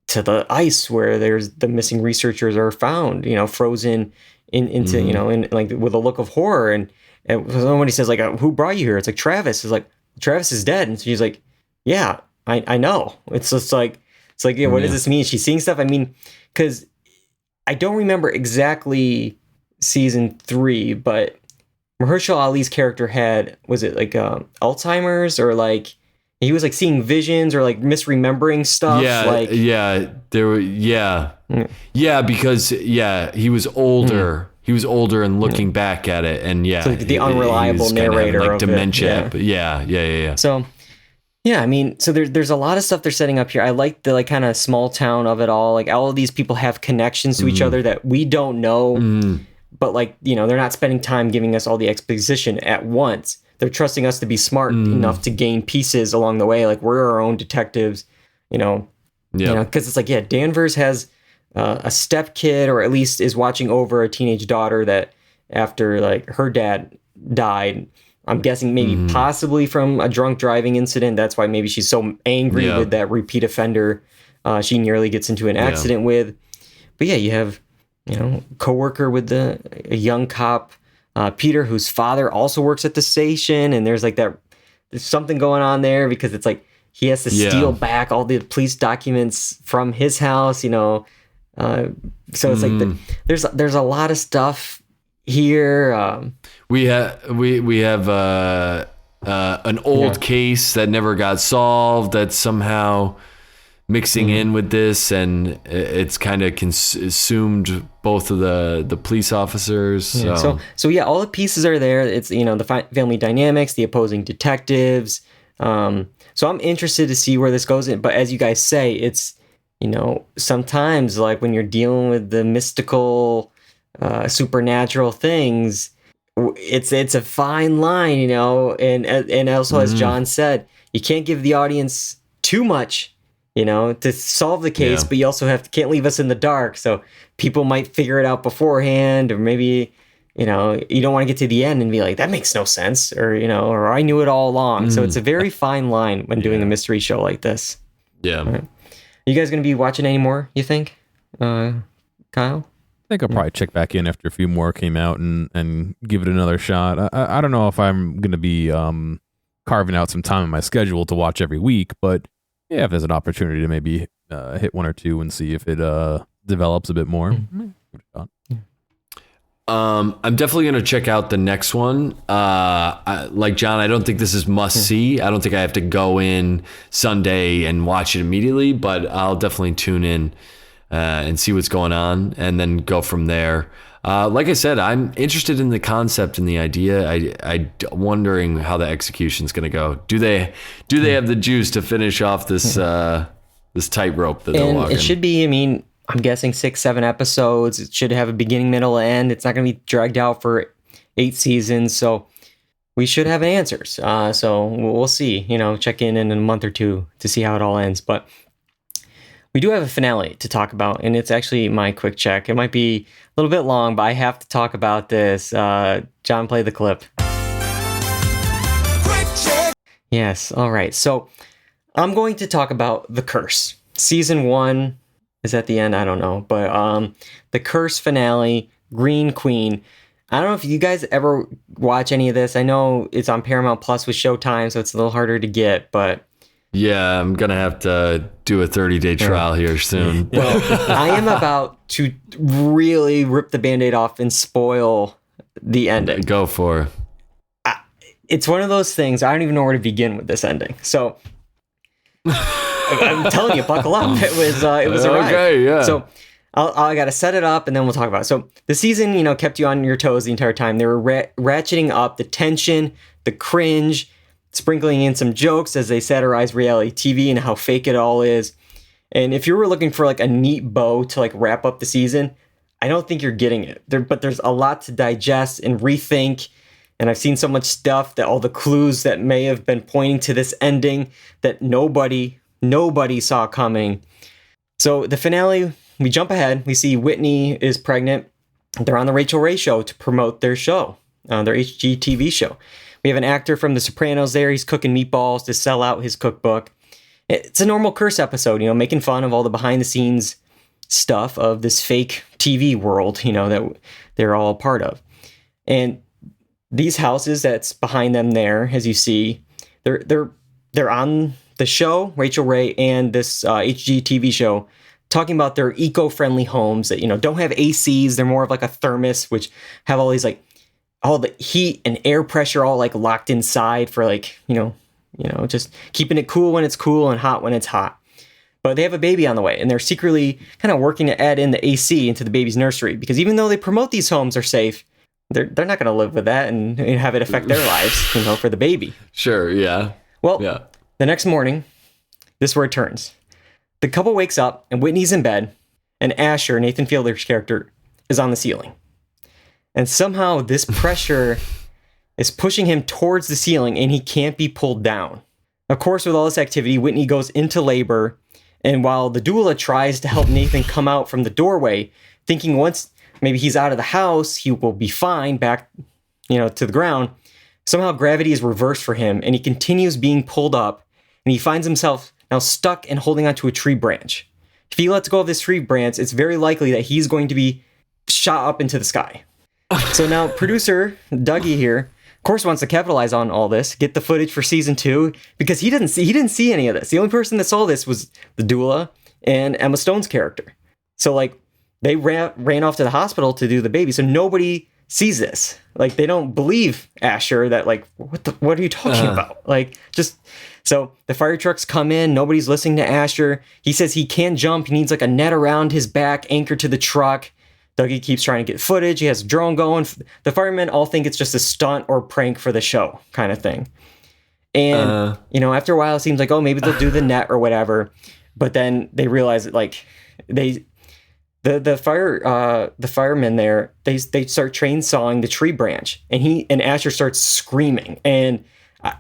to the ice where there's the missing researchers are found, you know, frozen into you know, in like with a look of horror. And somebody says like, who brought you here? It's like Travis. Is like, Travis is dead. And she's like, yeah, I know. It's just like, yeah, what does this mean? She's seeing stuff. I mean, because I don't remember exactly season 3, but Mahershala Ali's character was it like Alzheimer's, or like he was like seeing visions or like misremembering stuff? Because he was older. He was older and looking back at it, and so like the unreliable narrator having, like, dementia. But yeah. So yeah, I mean, so there's a lot of stuff they're setting up here. I like the like kind of small town of it all. Like all of these people have connections to each other that we don't know, but like, you know, they're not spending time giving us all the exposition at once. They're trusting us to be smart enough to gain pieces along the way. Like we're our own detectives, you know, because it's like, Danvers has a step kid, or at least is watching over a teenage daughter that after like her dad died, I'm guessing maybe possibly from a drunk driving incident. That's why maybe she's so angry with that repeat offender she nearly gets into an accident with. But you have, you know, coworker with a young cop, Peter, whose father also works at the station, and there's something going on there because it's like he has to steal back all the police documents from his house, you know. So it's like there's a lot of stuff here.
We have an old case that never got solved that's somehow mixing in with this, and it's kind of consumed both of the police officers. So
all the pieces are there. It's, you know, the family dynamics, the opposing detectives. So I'm interested to see where this goes. But as you guys say, it's, you know, sometimes like when you're dealing with the mystical, supernatural things, it's a fine line, you know, and also as John said, you can't give the audience too much, to solve the case, but you also can't leave us in the dark. So people might figure it out beforehand, or maybe, you don't want to get to the end and be like, that makes no sense, or, or I knew it all along. So it's a very fine line when doing a mystery show like this.
Yeah.
Right. You guys going to be watching any more, you think? Kyle?
I think I'll probably check back in after a few more came out and give it another shot. I don't know if I'm going to be carving out some time in my schedule to watch every week, but yeah, if there's an opportunity to maybe hit one or two and see if it develops a bit more.
I'm definitely going to check out the next one. Like John, I don't think this is must see. I don't think I have to go in Sunday and watch it immediately, but I'll definitely tune in and see what's going on and then go from there. Like I said, I'm interested in the concept and the idea. I'm wondering how the execution is going to go. Do they have the juice to finish off this this tightrope that they're walking?
It should be, I'm guessing 6-7 episodes. It should have a beginning, middle, end. It's not going to be dragged out for 8 seasons. So we should have answers. So we'll see, check in a month or two to see how it all ends. But we do have a finale to talk about, and it's actually my quick check. It might be a little bit long, but I have to talk about this. John, play the clip.
Quick check.
Yes. All right. So I'm going to talk about The Curse. Season 1 is at the end. I don't know. But The Curse finale, Green Queen. I don't know if you guys ever watch any of this. I know it's on Paramount Plus with Showtime, so it's a little harder to get, but
yeah, I'm going to have to do a 30-day trial here soon.
Well, I am about to really rip the Band-Aid off and spoil the ending.
Go for it.
It's one of those things, I don't even know where to begin with this ending. So I'm telling you, buckle up. It was a ride.
Okay, yeah.
So I got to set it up and then we'll talk about it. So the season, kept you on your toes the entire time. They were ratcheting up the tension, the cringe, sprinkling in some jokes as they satirize reality TV and how fake it all is. And if you were looking for like a neat bow to like wrap up the season, I don't think you're getting it. But there's a lot to digest and rethink. And I've seen so much stuff that all the clues that may have been pointing to this ending that nobody saw coming. So the finale, we jump ahead. We see Whitney is pregnant. They're on the Rachel Ray show to promote their show, their HGTV show. We have an actor from The Sopranos there. He's cooking meatballs to sell out his cookbook. It's a normal Curse episode, making fun of all the behind the scenes stuff of this fake TV world, that they're all a part of. And these houses that's behind them there, as you see, they're on the show, Rachel Ray and this HGTV show, talking about their eco-friendly homes that, don't have ACs. They're more of like a thermos, which have all these like, all the heat and air pressure all like locked inside for like, just keeping it cool when it's cool and hot when it's hot. But they have a baby on the way and they're secretly kind of working to add in the AC into the baby's nursery because even though they promote these homes are safe, they're not going to live with that and have it affect their lives, for the baby.
Sure, yeah.
Well,
yeah.
The next morning, this is where it turns. The couple wakes up and Whitney's in bed and Asher, Nathan Fielder's character, is on the ceiling. And somehow this pressure is pushing him towards the ceiling and he can't be pulled down. Of course, with all this activity, Whitney goes into labor. And while the doula tries to help Nathan come out from the doorway, thinking once maybe he's out of the house, he will be fine back, to the ground, somehow gravity is reversed for him and he continues being pulled up and he finds himself now stuck and holding onto a tree branch. If he lets go of this tree branch, it's very likely that he's going to be shot up into the sky. So now producer Dougie here, of course, wants to capitalize on all this, get the footage for season 2 because he didn't see any of this. The only person that saw this was the doula and Emma Stone's character. So like they ran off to the hospital to do the baby. So nobody sees this. Like they don't believe Asher that like, what are you talking about? Like just, so the fire trucks come in. Nobody's listening to Asher. He says he can't jump. He needs like a net around his back anchored to the truck. Dougie keeps trying to get footage. He has a drone going. The firemen all think it's just a stunt or prank for the show kind of thing. And, after a while, it seems like, oh, maybe they'll do the net or whatever. But then they realize that, like, the firemen there, they start chainsawing the tree branch. And Asher starts screaming. And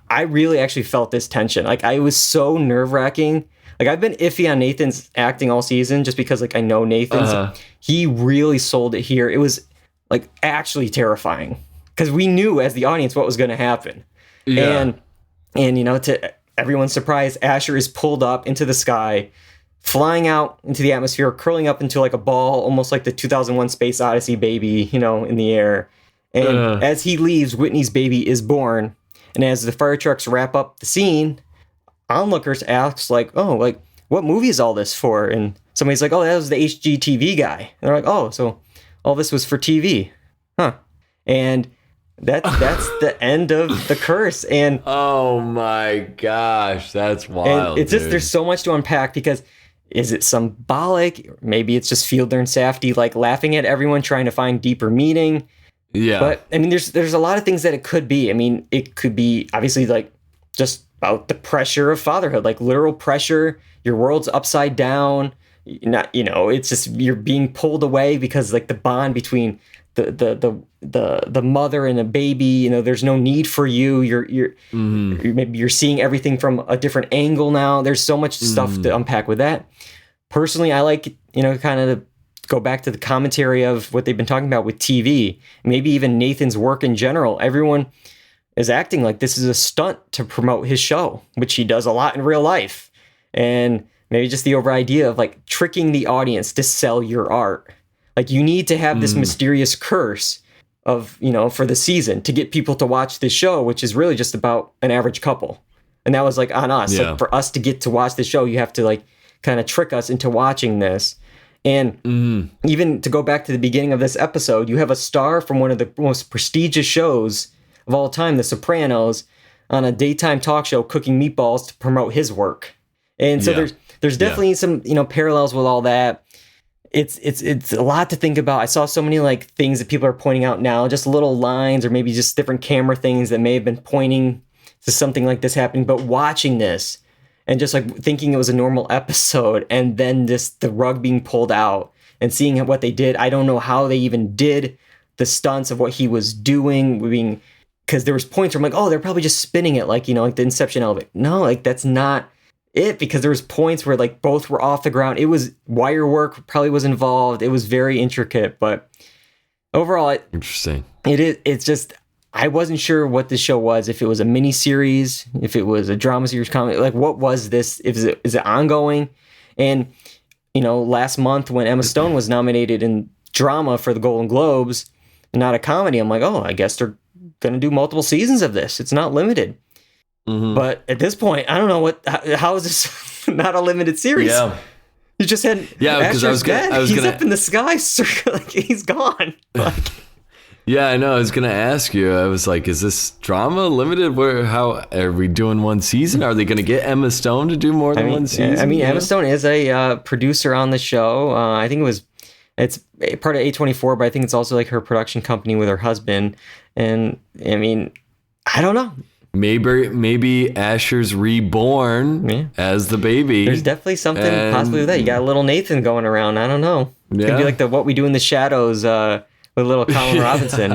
I really actually felt this tension. Like, I was so nerve-wracking. Like, I've been iffy on Nathan's acting all season just because, like, I know Nathan's. He really sold it here. It was, like, actually terrifying because we knew as the audience what was going to happen.
Yeah.
And, you know, to everyone's surprise, Asher is pulled up into the sky, flying out into the atmosphere, curling up into, like, a ball, almost like the 2001 Space Odyssey baby, you know, in the air. And as he leaves, Whitney's baby is born. And as the fire trucks wrap up the scene, onlookers ask, like, oh, like, what movie is all this for? And somebody's like, oh, that was the HGTV guy. And they're like, oh, so all this was for TV. Huh. And that's the end of the curse. And
oh my gosh, that's wild.
And it's just, there's so much to unpack because is it symbolic? Maybe it's just Fielder and Safdie, like, laughing at everyone, trying to find deeper meaning.
Yeah.
But I mean, there's a lot of things that it could be. I mean, it could be obviously like just about the pressure of fatherhood, like literal pressure. Your world's upside down. Not, you know, it's just you're being pulled away because like the bond between the mother and a baby. You know, there's no need for you. You're maybe you're seeing everything from a different angle now. There's so much stuff to unpack with that. Personally, I like, you know, kind of go back to the commentary of what they've been talking about with TV, maybe even Nathan's work in general. Everyone is acting like this is a stunt to promote his show, which he does a lot in real life. And maybe just the over idea of like tricking the audience to sell your art. Like you need to have this mysterious curse of, you know, for the season to get people to watch this show, which is really just about an average couple. And that was like on us.
Yeah.
Like for us to get to watch the show, you have to like kind of trick us into watching this. And even to go back to the beginning of this episode, you have a star from one of the most prestigious shows of all time, The Sopranos, on a daytime talk show cooking meatballs to promote his work. And so there's definitely some, you know, parallels with all that. It's a lot to think about. I saw so many like things that people are pointing out now, just little lines or maybe just different camera things that may have been pointing to something like this happening. But watching this and just like thinking it was a normal episode and then just the rug being pulled out and seeing what they did. I don't know how they even did the stunts of what he was doing, because there was points where I'm like, oh, they're probably just spinning it like, you know, like the Inception elevator. No, like that's not it, because there was points where like both were off the ground. It was wire work probably was involved. It was very intricate, but overall,
Interesting.
It's just, I wasn't sure what this show was, if it was a mini series, if it was a drama series comedy, like what was this? Is it ongoing? And, you know, last month when Emma Stone was nominated in drama for the Golden Globes, and not a comedy, I'm like, oh, I guess they're going to do multiple seasons of this. It's not limited. But at this point, I don't know how is this not a limited series?
Yeah.
You just had
because I was
he's up in the sky, like he's gone. Like,
Yeah, I know. I was gonna ask you. I was like, "Is this drama limited? How are we doing one season? Are they gonna get Emma Stone to do more than one season?"
I mean, Emma Stone is a producer on the show. I think it's part of A24, but I think it's also like her production company with her husband. And I mean, I don't know.
Maybe Asher's reborn as the baby.
There's definitely something possibly with that. You got a little Nathan going around. I don't know. It's gonna be like the What We Do in the Shadows with little Colin Robinson.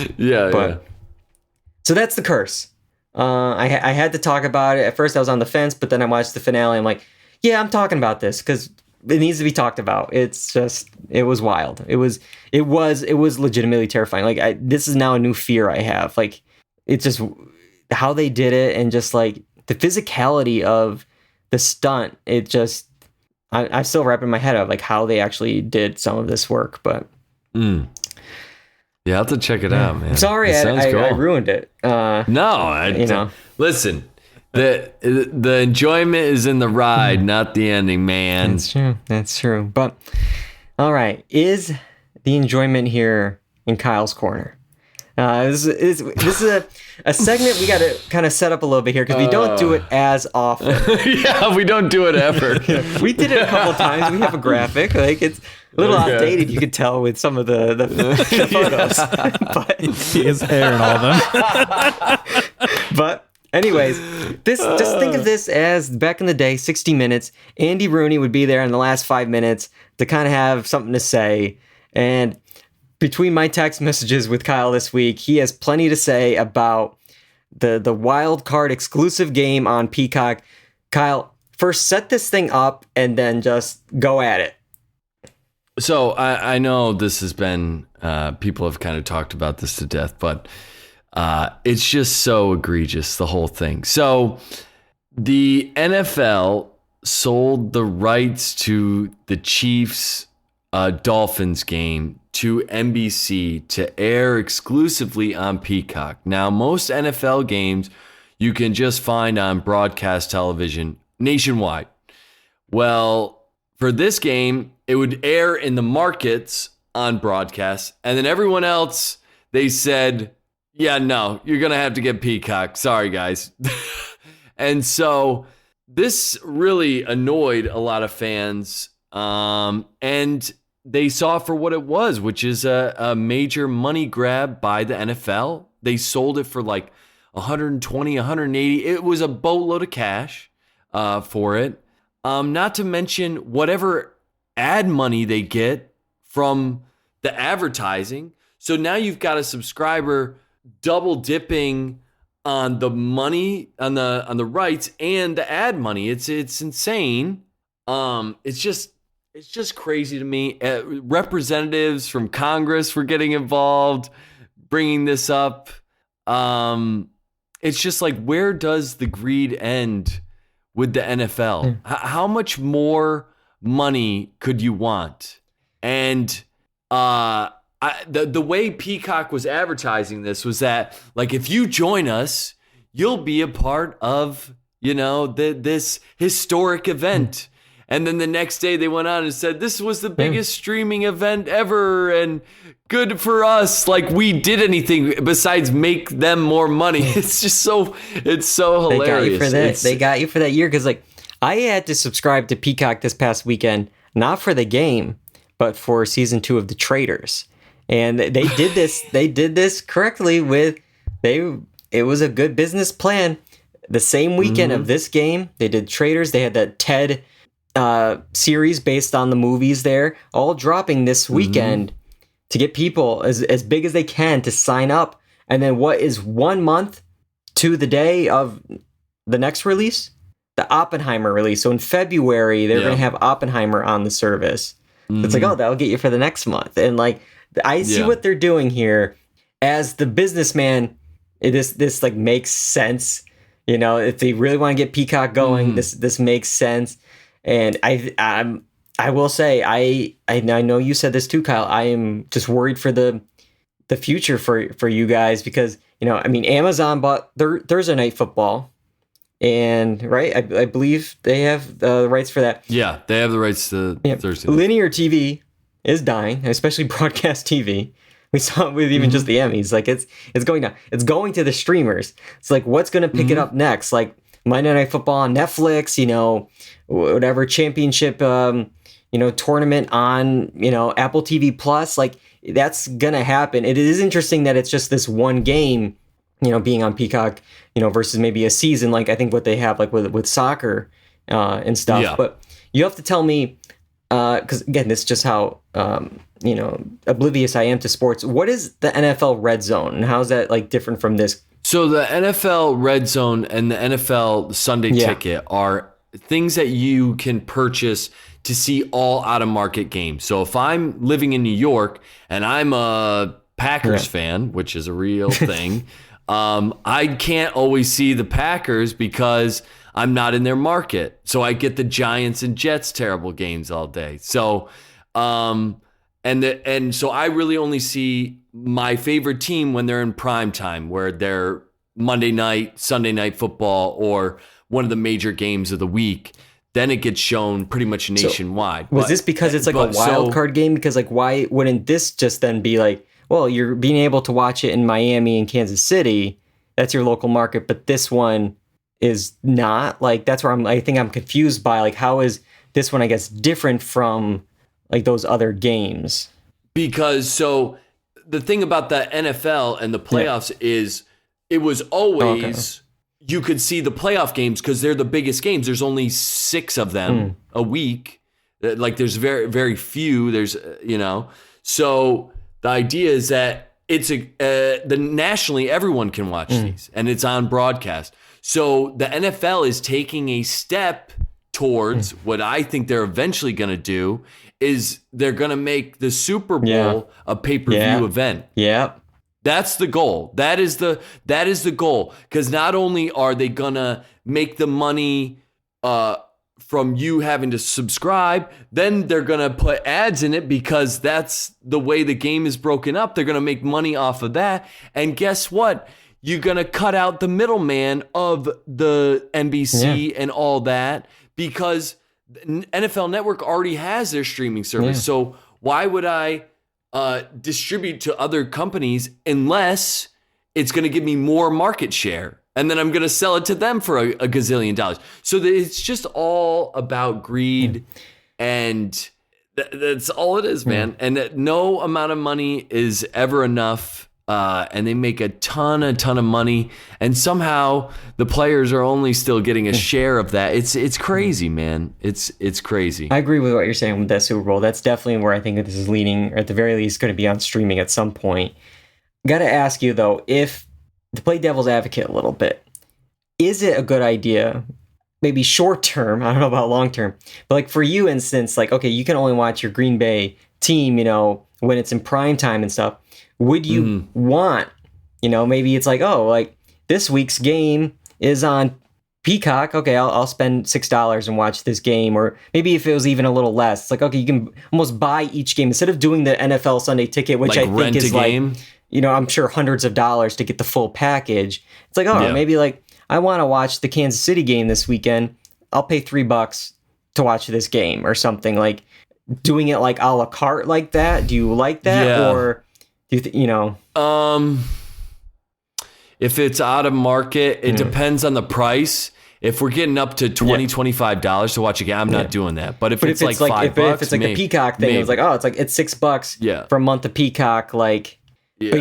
So that's the curse. I had to talk about it. At first I was on the fence, but then I watched the finale. I'm like, yeah, I'm talking about this because it needs to be talked about. It's just, it was wild. It was legitimately terrifying. Like this is now a new fear I have. Like it's just how they did it and just like the physicality of the stunt. It just, I'm still wrapping my head up like how they actually did some of this work, but.
Yeah, I'll have to check it out, man.
Sorry, I ruined it.
Listen, the enjoyment is in the ride, not the ending, man.
That's true. But all right, is the enjoyment here in Kyle's corner? This is a segment we got to kind of set up a little bit here because we don't do it as often.
Yeah, we don't do it ever.
We did it a couple of times. We have a graphic. Like it's a little outdated, you could tell with some of the photos. But
his hair and all that.
But anyways, just think of this as back in the day, 60 Minutes. Andy Rooney would be there in the last 5 minutes to kind of have something to say. And between my text messages with Kyle this week, he has plenty to say about the wild card exclusive game on Peacock. Kyle, first set this thing up and then just go at it.
So I know this has been, people have kind of talked about this to death, but it's just so egregious, the whole thing. So the NFL sold the rights to the Chiefs Dolphins game to NBC to air exclusively on Peacock. Now, most NFL games you can just find on broadcast television nationwide. Well, for this game, it would air in the markets on broadcast, and then everyone else, they said, yeah, no, you're going to have to get Peacock. Sorry, guys. And so this really annoyed a lot of fans, and they saw for what it was, which is a major money grab by the NFL. They sold it for like 120, 180. It was a boatload of cash for it. Not to mention whatever ad money they get from the advertising. So now you've got a subscriber double dipping on the money, on the rights and the ad money. It's insane. It's just crazy to me. Representatives from Congress were getting involved, bringing this up. It's just like, where does the greed end with the NFL? How much more money could you want? And the way Peacock was advertising this was that, like, if you join us, you'll be a part of, this historic event. And then the next day they went on and said, this was the biggest streaming event ever and good for us. Like, we did anything besides make them more money. It's just it's so hilarious.
They got you for that year. Cause like I had to subscribe to Peacock this past weekend, not for the game, but for season 2 of The Traitors. And they did this, they did this correctly it was a good business plan. The same weekend of this game, they did Traitors. They had that TED series based on the movies there, all dropping this weekend to get people as big as they can to sign up. And then what is 1 month to the day of the next release? The Oppenheimer release. So in February, they're going to have Oppenheimer on the service. It's like, oh, that'll get you for the next month. And like, I see what they're doing here. As the businessman, this like makes sense. If they really want to get Peacock going, this makes sense. And I will say, I know you said this too, Kyle. I am just worried for the future for you guys because Amazon bought Thursday Night Football, and right, I believe they have the rights for that.
Yeah, they have the rights to Thursday.
Linear TV is dying, especially broadcast TV. We saw it with even just the Emmys. Like it's going down. It's going to the streamers. It's like, what's going to pick it up next? Like Monday Night Football on Netflix, whatever championship, tournament on, Apple TV Plus. Like that's going to happen. It is interesting that it's just this one game, being on Peacock, versus maybe a season. Like I think what they have like with soccer and stuff. Yeah. But you have to tell me, because again, this is just how, oblivious I am to sports. What is the NFL Red Zone and how is that like different from this?
So the NFL Red Zone and the NFL Sunday Ticket are things that you can purchase to see all out-of-market games. So if I'm living in New York and I'm a Packers fan, which is a real thing, I can't always see the Packers because I'm not in their market. So I get the Giants and Jets terrible games all day. So and so I really only see my favorite team when they're in prime time, where they're Monday night, Sunday night football, or one of the major games of the week. Then it gets shown pretty much nationwide.
So, was this because it's like a wild card game? Because like, why wouldn't this just then be like, well, you're being able to watch it in Miami and Kansas City. That's your local market, but this one is not. Like that's where I think I'm confused by like, how is this one, I guess, different from like those other games?
Because so the thing about the NFL and the playoffs is it was always you could see the playoff games because they're the biggest games. There's only 6 of them a week. Like there's very, very few. There's, so the idea is that nationally everyone can watch these, and it's on broadcast. So the NFL is taking a step towards what I think they're eventually going to do is they're going to make the Super Bowl a pay-per-view event.
Yeah.
That's the goal. That is the goal. Because not only are they going to make the money from you having to subscribe, then they're going to put ads in it because that's the way the game is broken up. They're going to make money off of that. And guess what? You're going to cut out the middleman of the NBC and all that because NFL Network already has their streaming service. Yeah. So why would I distribute to other companies unless it's going to give me more market share? And then I'm going to sell it to them for a gazillion dollars. So it's just all about greed. And that's all it is, man. And that no amount of money is ever enough. And they make a ton of money. And somehow the players are only still getting a share of that. It's crazy, man. It's crazy.
I agree with what you're saying with that Super Bowl. That's definitely where I think this is leading, or at the very least going to be on streaming at some point. Got to ask you, though, if to play devil's advocate a little bit, is it a good idea, maybe short term, I don't know about long term, but like for you, instance, like, okay, you can only watch your Green Bay team, when it's in prime time and stuff. Would you want, maybe it's like, oh, like this week's game is on Peacock. Okay, I'll spend $6 and watch this game. Or maybe if it was even a little less, it's like, okay, you can almost buy each game instead of doing the NFL Sunday ticket, which like I think is like, I'm sure hundreds of dollars to get the full package. It's like, maybe like I want to watch the Kansas City game this weekend. I'll pay $3 to watch this game or something. Like doing it like a la carte like that. Do you like that?
Yeah.
Or do you
if it's out of market, it depends on the price. If we're getting up to $20, $25 to watch a game, I'm not doing that. But if it's like $5,
if it's like a Peacock thing, it's like, it's $6 for a month of Peacock. Like, but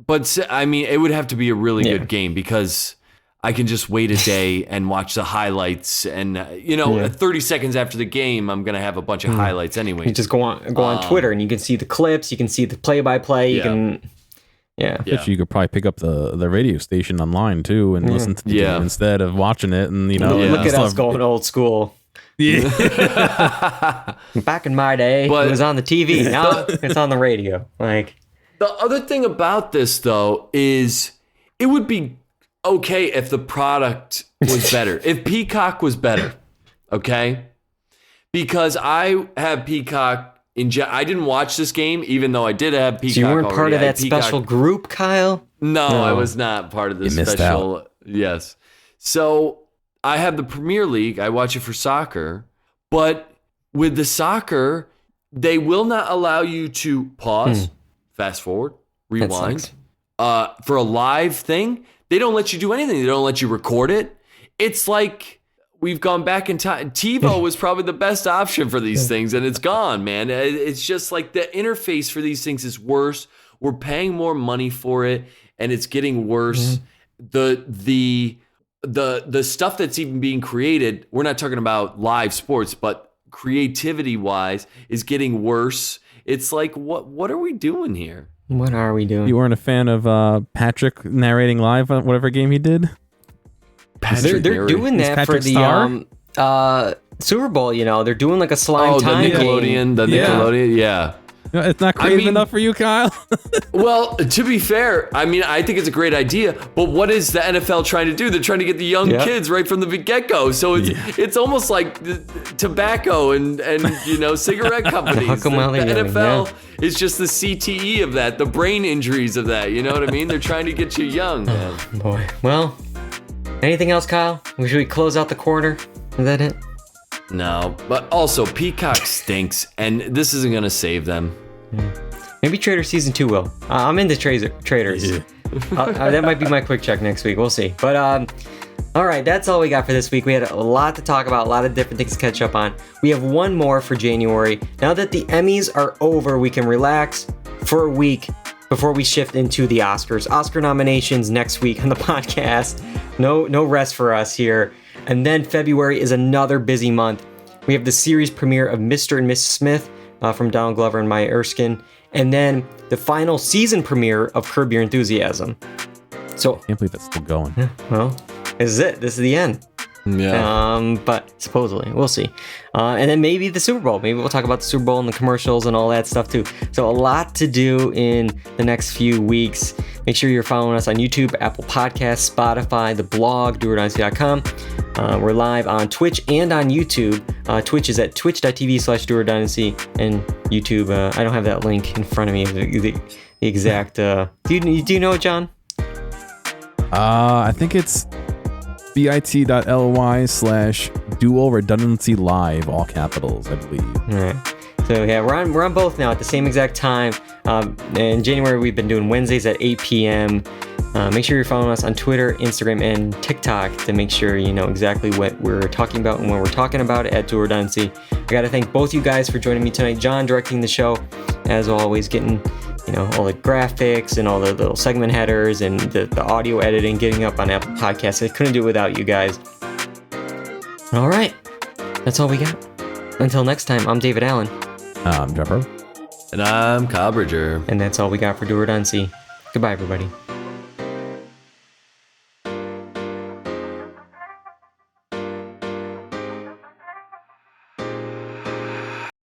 but I mean, it would have to be a really good game because I can just wait a day and watch the highlights, and 30 seconds after the game, I'm gonna have a bunch of highlights anyway.
You just go on Twitter and you can see the clips, you can see the play-by-play, you can.
But you could probably pick up the radio station online too and listen to the game instead of watching it. And
look at us going old school. Yeah. Back in my day, it was on the TV. Now it's on the radio. Like
the other thing about this though is it would be okay if the product was better. If Peacock was better, okay? Because I have Peacock. I didn't watch this game, even though I did have Peacock.
So you weren't
already.
part of that special group, Kyle?
No, I was not part of this special. Yes. So I have the Premier League. I watch it for soccer. But with the soccer, they will not allow you to pause, fast forward, rewind. For a live thing, they don't let you do anything. They don't let you record it. It's like we've gone back in time. TiVo was probably the best option for these things, and it's gone, man. It's just like the interface for these things is worse. We're paying more money for it, and it's getting worse. The stuff that's even being created, we're not talking about live sports, but creativity-wise, is getting worse. It's like, what are we doing here?
What are we doing?
You weren't a fan of Patrick narrating live on whatever game he did?
They're doing that for the Super Bowl, They're doing like a slime time
the Nickelodeon,
game.
It's not creative enough for you, Kyle?
Well, to be fair, I mean, I think it's a great idea, but what is the NFL trying to do? They're trying to get the young kids right from the get-go. So it's almost like tobacco and cigarette companies. The NFL is just the CTE of that, the brain injuries of that. You know what I mean? They're trying to get you young.
Oh, boy. Well, anything else, Kyle? Should we close out the quarter? Is that it?
No, but also Peacock stinks, and this isn't going to save them.
Maybe Trader Season 2 will. I'm into Traders. Yeah. That might be my quick check next week. We'll see. But, all right, that's all we got for this week. We had a lot to talk about, a lot of different things to catch up on. We have one more for January. Now that the Emmys are over, we can relax for a week before we shift into the Oscars. Oscar nominations next week on the podcast. No rest for us here. And then February is another busy month. We have the series premiere of Mr. and Mrs. Smith, from Donald Glover and Maya Erskine. And then the final season premiere of Curb Your Enthusiasm. So,
I can't believe that's still going.
well, this is it. This is the end.
Yeah.
But supposedly, we'll see. And then maybe the Super Bowl. Maybe we'll talk about the Super Bowl and the commercials and all that stuff too. So a lot to do in the next few weeks. Make sure you're following us on YouTube, Apple Podcasts, Spotify, the blog, doordynasty.com. We're live on Twitch and on YouTube. Twitch is at twitch.tv/doordynasty, and YouTube, I don't have that link in front of me, the exact, do you know it, John?
I think it's bit.ly/dual redundancy live, all capitals, I believe.
All right. So yeah, we're on both now at the same exact time. In January, we've been doing Wednesdays at 8 p.m. Make sure you're following us on Twitter, Instagram, and TikTok to make sure you know exactly what we're talking about and when we're talking about it at Do Redundancy. I got to thank both you guys for joining me tonight. John directing the show, as always, getting all the graphics and all the little segment headers and the audio editing, getting up on Apple Podcasts. I couldn't do it without you guys. All right, that's all we got. Until next time, I'm David Allen.
I'm Jeffro.
And I'm Kyle Bridger.
And that's all we got for Do Redundancy. Goodbye, everybody.